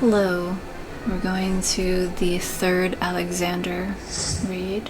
Hello. We're going to the third Alexander raid.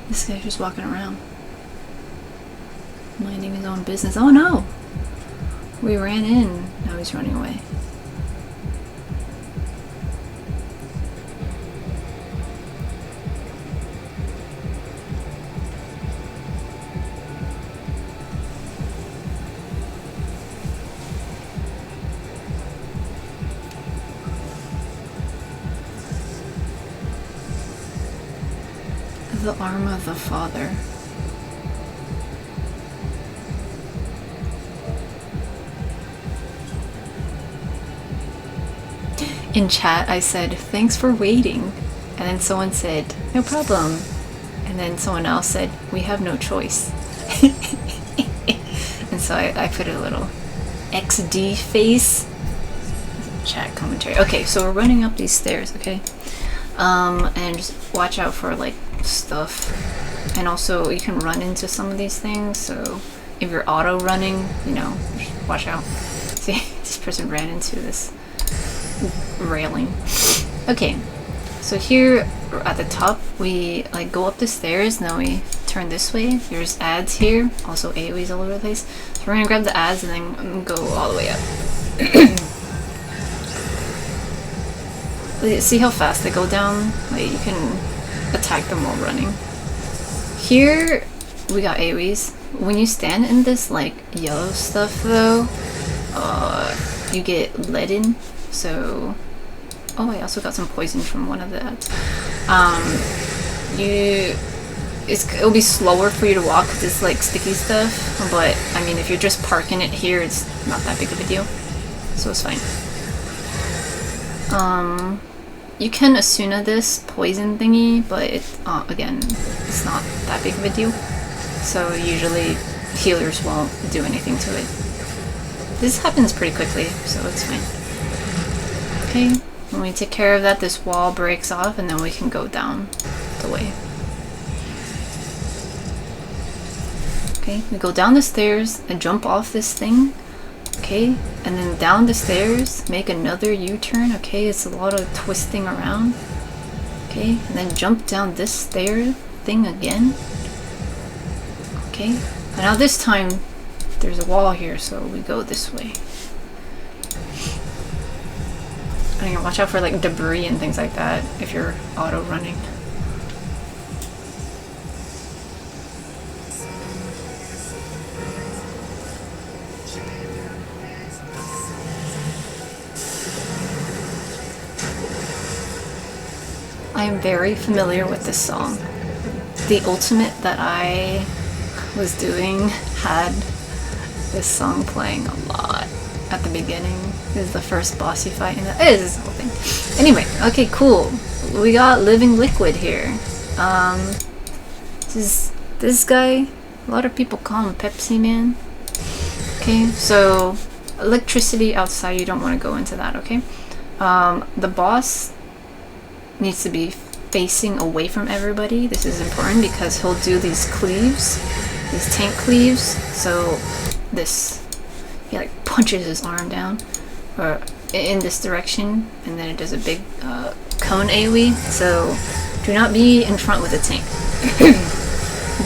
This guy's just walking around, minding his own business. Oh no! We ran in, now he's running away. The arm of the Father. In chat I said, thanks for waiting. And then someone said, no problem. And then someone else said, we have no choice. And so I put a little XD face. Chat commentary. Okay, so we're running up these stairs, okay? And just watch out for like stuff, and also you can run into some of these things, so if you're auto running, you know, just watch out. See, this person ran into this railing. Okay, so here at the top we like go up the stairs, now we turn this way. There's ads here, also AoEs all over the place, so we're gonna grab the ads and then go all the way up. See how fast they go down? Like, you can attack them while running. Here we got AoEs. When you stand in this like yellow stuff though, you get leaden. So, oh, I also got some poison from one of the ads. It'll be slower for you to walk because it's like sticky stuff. But I mean, if you're just parking it here, it's not that big of a deal. So it's fine. You can Asuna this poison thingy, but it, again, it's not that big of a deal. So usually healers won't do anything to it. This happens pretty quickly, so it's fine. Okay, when we take care of that, this wall breaks off and then we can go down the way. Okay, we go down the stairs and jump off this thing. Okay, and then down the stairs, make another U-turn. Okay, it's a lot of twisting around. Okay, and then jump down this stair thing again. Okay, and now this time there's a wall here, so we go this way. And you watch out for like debris and things like that if you're auto running. I am very familiar with this song. The ultimate that I was doing had this song playing a lot at the beginning. This is the first boss you fight in it. It is this whole thing. Anyway, okay, cool. We got Living Liquid here. This guy, a lot of people call him Pepsi Man. Okay, so electricity outside, you don't want to go into that, okay? The boss needs to be facing away from everybody. This is important because he'll do these cleaves, these tank cleaves. So this, he like punches his arm down or in this direction, and then it does a big cone AoE. So do not be in front with the tank.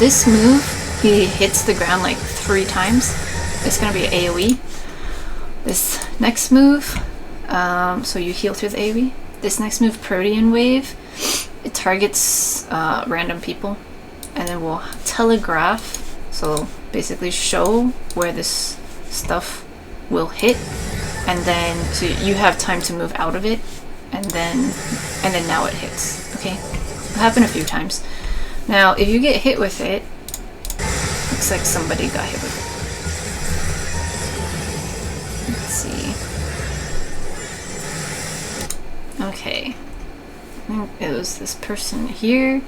This move, he hits the ground like 3 times. It's gonna be an AoE. This next move, so you heal through the AoE. This next move, Protean Wave, it targets random people, and then will telegraph, so basically show where this stuff will hit, and then you have time to move out of it, and then now it hits. Okay, it'll happen a few times. Now, if you get hit with it, looks like somebody got hit with it. Let's see. Okay, I think it was this person here.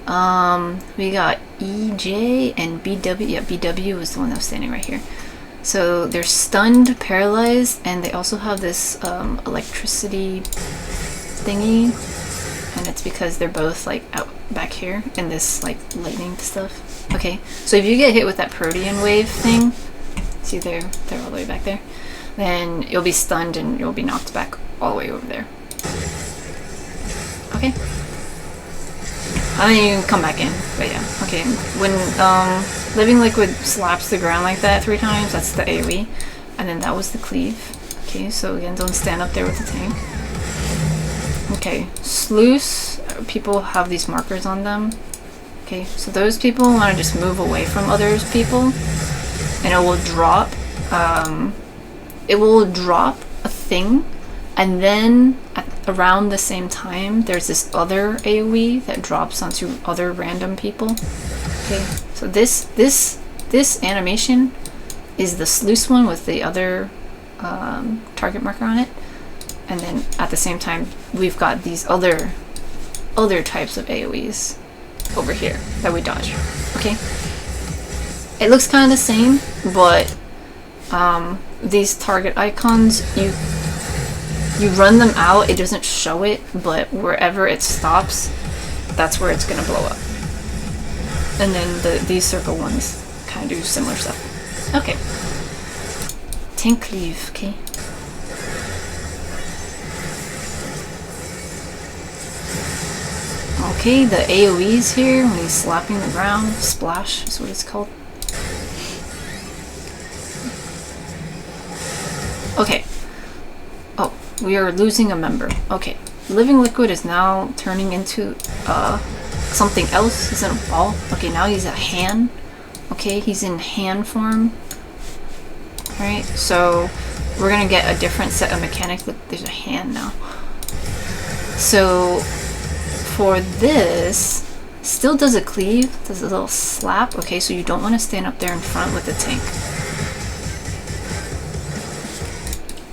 We got EJ and BW. Yeah, BW was the one that was standing right here. So they're stunned, paralyzed, and they also have this electricity thingy, and it's because they're both like out back here in this like lightning stuff. Okay, so if you get hit with that protean wave thing, see they're all the way back there, then you'll be stunned and you'll be knocked back all the way over there. Okay. And then you can come back in, but yeah. Okay, when Living Liquid slaps the ground like that 3 times, that's the AoE, and then that was the cleave. Okay, so again, don't stand up there with the tank. Okay, sluice, people have these markers on them. Okay, so those people want to just move away from others people, and it will drop a thing, and then around the same time there's this other AoE that drops onto other random people. Okay, so this animation is the sluice one with the other target marker on it, and then at the same time we've got these other types of AoEs over here that we dodge. Okay, it looks kind of the same, but these target icons, you run them out, it doesn't show it, but wherever it stops, that's where it's gonna blow up. And then these circle ones kind of do similar stuff. Okay. Tank cleave, okay. Okay, the AoEs here, when he's slapping the ground, splash is what it's called. Okay. Oh, we are losing a member. Okay. Living Liquid is now turning into something else. He's in a ball. Okay, now he's a hand. Okay, he's in hand form. Alright, so we're gonna get a different set of mechanics. Look, there's a hand now. So for this, still does a cleave, does a little slap. Okay, so you don't want to stand up there in front with the tank.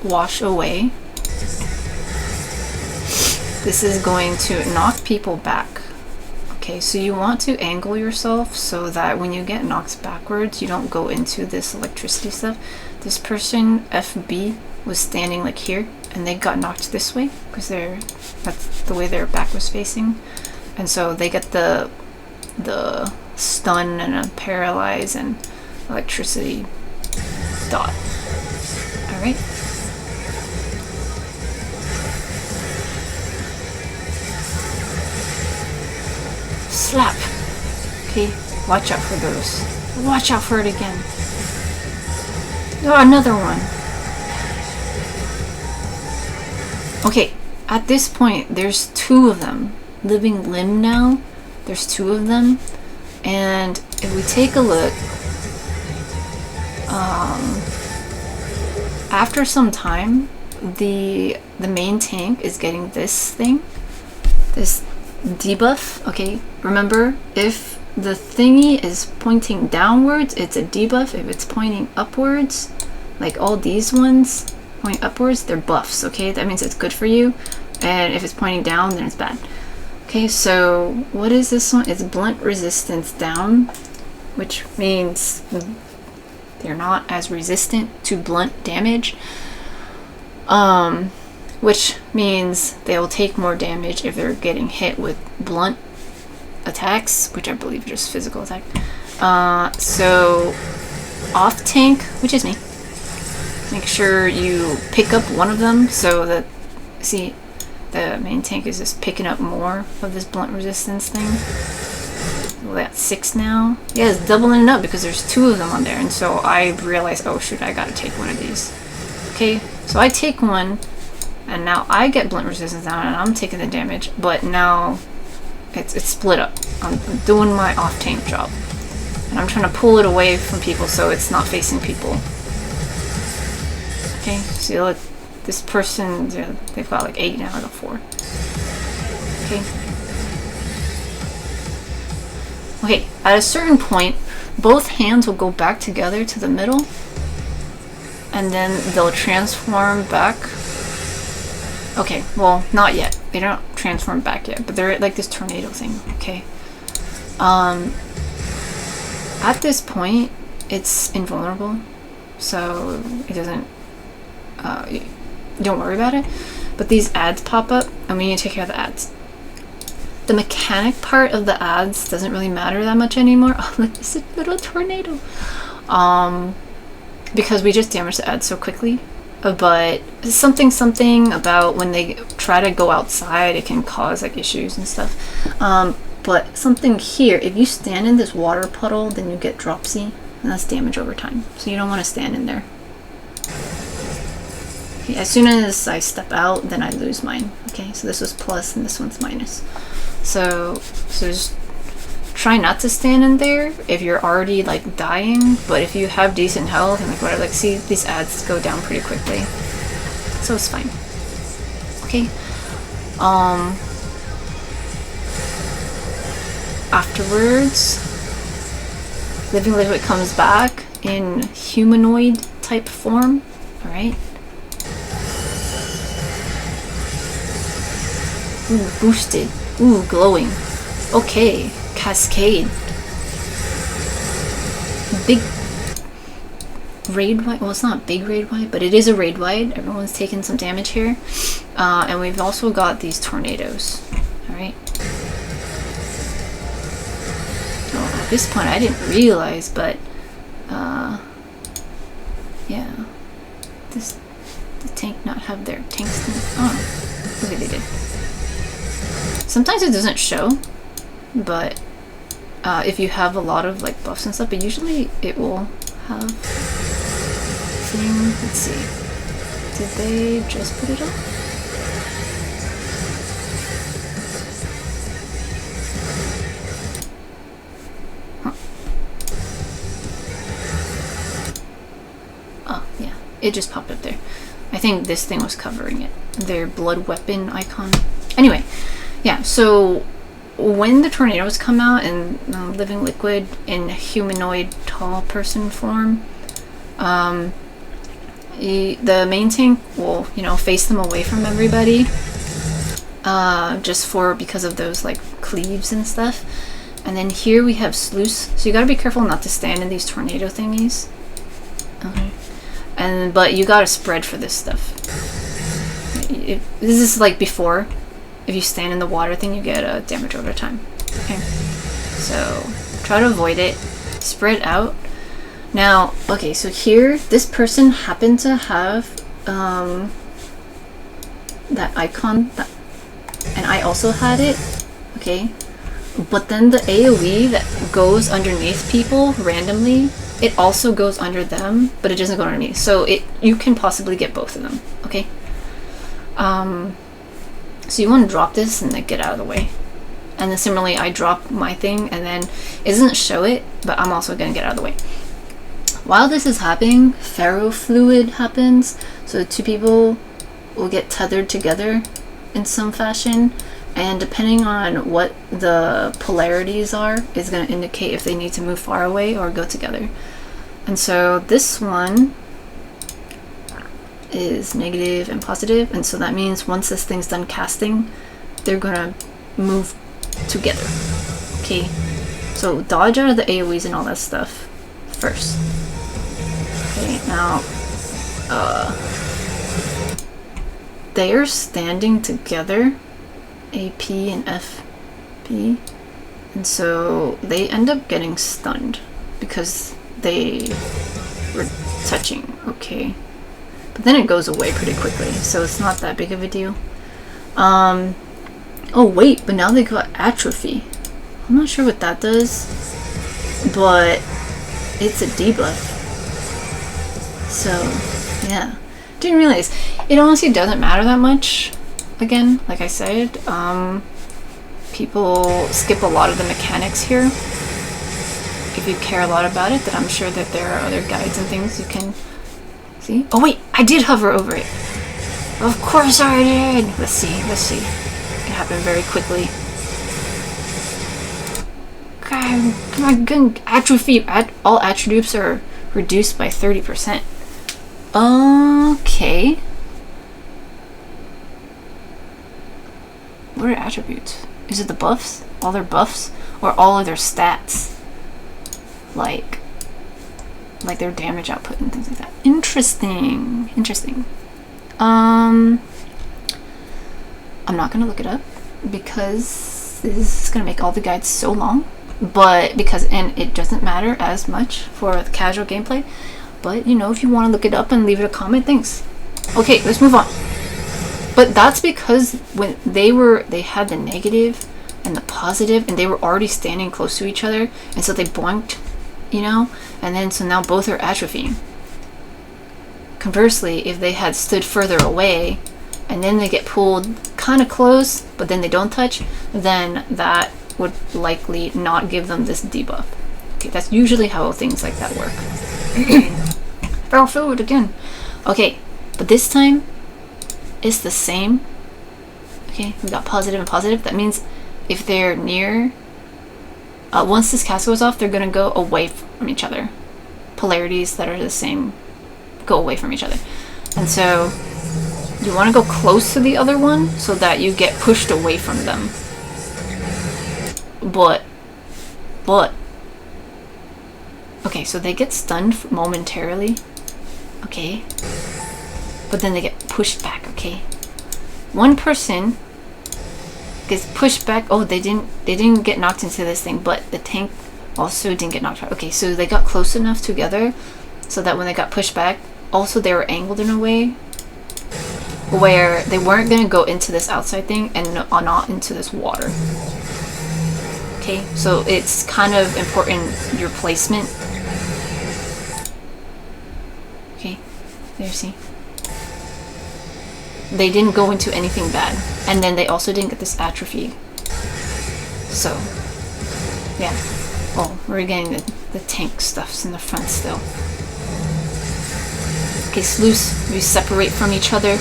Wash away. This is going to knock people back. Okay, so you want to angle yourself so that when you get knocked backwards, you don't go into this electricity stuff. This person, FB, was standing like here, and they got knocked this way because that's the way their back was facing, and so they get the stun and a paralyze and electricity dot. All right. Slap. Okay, watch out for those. Watch out for it again. Oh, another one. Okay, at this point, there's 2 of them. Living Limb now, there's 2 of them. And if we take a look, after some time, the main tank is getting this thing, this debuff. Okay, remember, if the thingy is pointing downwards, it's a debuff. If it's pointing upwards, like all these ones point upwards, they're buffs. Okay, that means it's good for you, and if it's pointing down, then it's bad. Okay, so what is this one? It's blunt resistance down, which means they're not as resistant to blunt damage, which means they'll take more damage if they're getting hit with blunt attacks, which I believe are just physical attack. So off tank, which is me, make sure you pick up one of them so that, see, the main tank is just picking up more of this blunt resistance thing. Well, that's 6 now. Yeah, it's doubling it up because there's 2 of them on there, and so I realized, oh shoot, I gotta take one of these. Okay, so I take one, and now I get blunt resistance down, and I'm taking the damage, but now it's split up. I'm doing my off-tank job, and I'm trying to pull it away from people so it's not facing people. Okay, see, look, this person, they've got like 8 now, I got 4. Okay. Okay, at a certain point, both hands will go back together to the middle, and then they'll transform back. Okay, well, not yet. They don't transform back yet, but they're like this tornado thing, okay? At this point, it's invulnerable. so it doesn't, don't worry about it. But these ads pop up, and we need to take care of the ads. The mechanic part of the ads doesn't really matter that much anymore. Oh, look, this is a little tornado. Because we just damaged the ads so quickly. But something about when they try to go outside, it can cause like issues and stuff. But something here, if you stand in this water puddle, then you get dropsy, and that's damage over time. So you don't want to stand in there. Okay, as soon as I step out, then I lose mine. Okay, so this was plus and this one's minus. So just try not to stand in there if you're already like dying, but if you have decent health and like whatever, like see these ads go down pretty quickly. So it's fine. Okay. Afterwards, living liquid comes back in humanoid type form. Alright. Ooh, boosted. Ooh, glowing. Okay. Cascade. Big raid wide. Well, it's not big raid wide, but it is a raid wide. Everyone's taking some damage here. And we've also got these tornadoes. Alright. Oh, at this point I didn't realize, but yeah. Does the tank not have their tungsten? Oh, look what they did. Sometimes it doesn't show, but if you have a lot of like buffs and stuff, but usually it will have thing. Let's see. Did they just put it up? Huh. Oh, yeah. It just popped up there. I think this thing was covering it. Their blood weapon icon. Anyway, yeah, so when the tornadoes come out in living liquid in humanoid tall person form, the main tank will, you know, face them away from everybody, just because of those like cleaves and stuff. And then here we have sluice, so you gotta be careful not to stand in these tornado thingies. Okay. But you gotta spread for this stuff. This is like before. If you stand in the water thing, you get damage over time. Okay, so try to avoid it. Spread out. Now, okay, so here, this person happened to have that icon, and I also had it. Okay, but then the AoE that goes underneath people randomly, it also goes under them, but it doesn't go underneath. So you can possibly get both of them. Okay. So you want to drop this and then get out of the way. And then similarly, I drop my thing and then it doesn't show it, but I'm also going to get out of the way. While this is happening, ferrofluid happens. So two people will get tethered together in some fashion. And depending on what the polarities are, is going to indicate if they need to move far away or go together. And so this one is negative and positive, and so that means once this thing's done casting, they're gonna move together. Okay, so dodge out of the AoEs and all that stuff first. Okay, now they are standing together, AP and FP, and so they end up getting stunned because they were touching. Okay. But then it goes away pretty quickly, so it's not that big of a deal. Oh wait, but now they got atrophy. I'm not sure what that does, but it's a debuff. So, yeah. Didn't realize. It honestly doesn't matter that much. Again, like I said, people skip a lot of the mechanics here. If you care a lot about it, then I'm sure that there are other guides and things you can see. Oh wait, I did hover over it. Of course I did. Let's see. It happened very quickly. God, my gun atrophy. All attributes are reduced by 30%. Okay. What are attributes? Is it the buffs? All their buffs? Or all of their stats? Like, like their damage output and things like that. Interesting. I'm not gonna look it up because this is gonna make all the guides so long, but and it doesn't matter as much for the casual gameplay, but you know, if you want to look it up and leave it a comment, thanks. Okay, let's move on. But that's because when they had the negative and the positive, and they were already standing close to each other, and so they boinked, you know, and then so now both are atrophying. Conversely, if they had stood further away and then they get pulled kind of close but then they don't touch, then that would likely not give them this debuff. Okay, that's usually how things like that work. Barrel forward again. Okay, but this time it's the same. Okay, we got positive and positive. That means if they're near, once this cast goes off, they're gonna go away from each other. Polarities that are the same go away from each other. And so you want to go close to the other one so that you get pushed away from them. But okay, so they get stunned momentarily. Okay. But then they get pushed back, okay? One person gets pushed back. Oh, they didn't get knocked into this thing, but the tank also didn't get knocked out. Okay, so they got close enough together so that when they got pushed back, also they were angled in a way where they weren't going to go into this outside thing and not into this water. Okay, so it's kind of important, your placement. Okay, there, see? They didn't go into anything bad, and then they also didn't get this atrophy. So, yeah. Oh, we're getting the tank stuffs in the front still. Okay, sleuths, we separate from each other.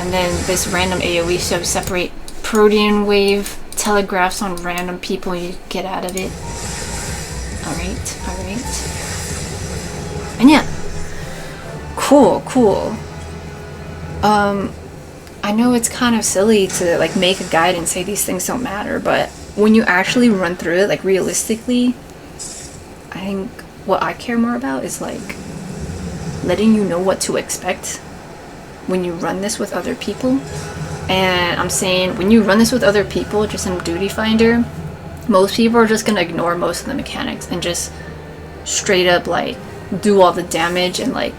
And then this random AoE, so separate. Protean wave telegraphs on random people, you get out of it. Alright. And yeah. Cool. I know it's kind of silly to like make a guide and say these things don't matter, but when you actually run through it, like realistically, I think what I care more about is like letting you know what to expect when you run this with other people. And I'm saying when you run this with other people, just in Duty Finder, most people are just gonna ignore most of the mechanics and just straight up like do all the damage and like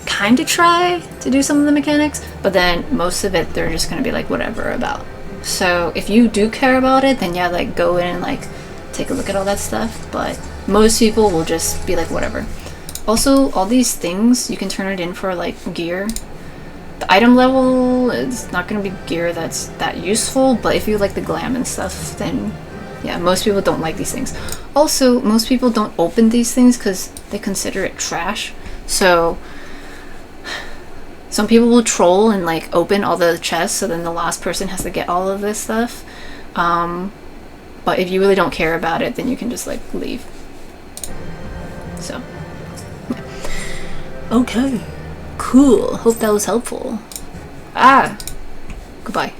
kind of try to do some of the mechanics, but then most of it they're just gonna be like whatever about. So if you do care about it, then yeah, like go in and like take a look at all that stuff, but most people will just be like whatever. Also, all these things you can turn it in for like gear. The item level is not going to be gear that's that useful, but if you like the glam and stuff, then yeah, most people don't like these things. Also, most people don't open these things because they consider it trash. So some people will troll and like open all the chests, so then the last person has to get all of this stuff. But if you really don't care about it, then you can just like leave. So okay, cool. Hope that was helpful. Goodbye.